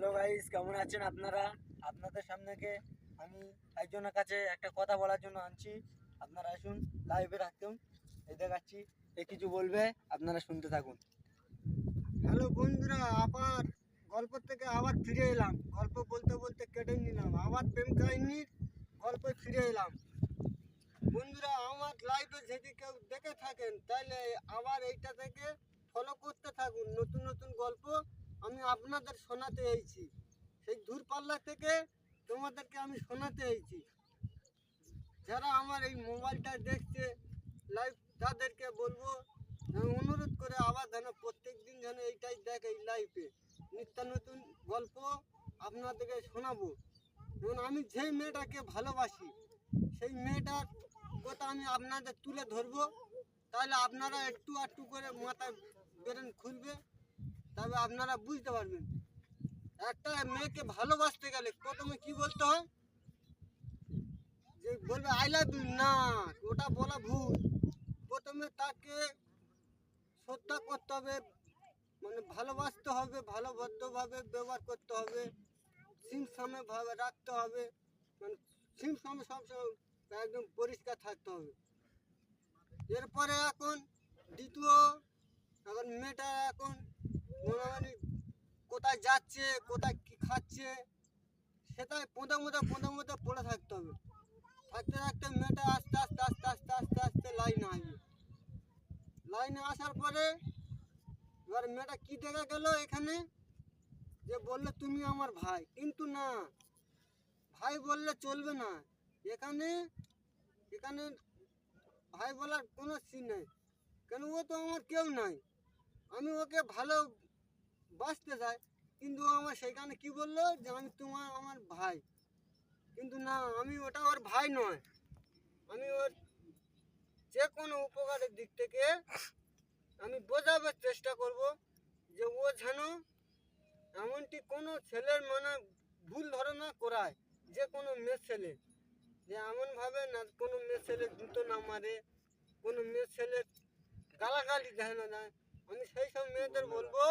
Hello guys, কেমন আছেন আপনারা? আপনাদের সামনেকে আমি একজনের কাছে একটা কথা বলার জন্য আনছি। আপনারা আসুন, লাইভে রাখুন, এই দেখাচ্ছি, এ কিছু বলবে, আপনারা শুনতে থাকুন। হ্যালো বন্ধুরা, আবার গল্প থেকে আবার ফিরে এলাম। গল্প বলতে বলতে কেটে নিলাম, আবার প্রেম কাহিনীর গল্পে ফিরে এলাম। বন্ধুরা, আমার লাইভে যদি কেউ দেখে থাকেন তাহলে আবার এইটা থেকে ফলো করতে থাকুন। নতুন নতুন গল্প আমি আপনাদের শোনাতে এসেছি, সেই দূরপাল্লা থেকে তোমাদেরকে আমি শোনাতে এসেছি। যারা আমার এই মোবাইলটা দেখছে লাইভ, তাদেরকে বলবো, আমি অনুরোধ করে আবার যেন প্রত্যেক দিন যেন এইটাই দেখে, এই লাইফে নিত্য নতুন গল্প আপনাদেরকে শোনাবো। যেমন আমি যেই মেয়েটাকে ভালোবাসি সেই মেয়েটার কথা আমি আপনাদের তুলে ধরবো, তাহলে আপনারা একটু একটু করে মাথায় ব্রেন খুলবে, তবে আপনারা বুঝতে পারবেন। একটা মেয়েকে ভালোবাসতে গেলে প্রথমে কি বলতে হয়? যে বলবে আই লাভ ইউ, না, ওটা বলা ভুল। প্রথমে তাকে শ্রদ্ধা করতে হবে, মানে ভালোবাসতে হবে, ভালোভদ্রভাবে ব্যবহার করতে হবে, সিমসামে ভাবে রাখতে হবে, মানে সিমসামে সবসময় একদম পরিষ্কার থাকতে হবে। এরপরে এখন দ্বিতীয়, এখন মেয়েটা এখন মানে কোথায় যাচ্ছে, কোথায় কী খাচ্ছে, সেটাই পোঁদা পড়ে থাকতে হবে। থাকতে থাকতে মেয়েটা আস্তে আস্তে আস্তে আস্তে আস্তে আস্তে লাইনে আসবে। লাইনে আসার পরে এবার মেয়েটা কী দেখা গেল এখানে, যে বললে তুমি আমার ভাই, কিন্তু না, ভাই বললে চলবে না। এখানে এখানে ভাই বলার কোনো সিন নেই, কেন ও তো আমার কেউ নাই। আমি ওকে ভালো বাসতে চাই, কিন্তু ও আমার সেখানে কি বললো যে আমি তোমার আমার ভাই, কিন্তু না, আমি ওটা ওর ভাই নয়। আমি ওর যে কোনো উপকারের দিক থেকে আমি বোঝাবার চেষ্টা করব যে ও যেন এমনটি কোনো ছেলের মানে ভুল ধারণা করায়, যে কোনো মেয়ে ছেলে, যে এমনভাবে না কোনো মেয়ে ছেলে জুতো না মারে, কোনো মেয়ে ছেলে গালাগালি দেয় না দেয়। আমি সেই সব মেয়েদের বলবো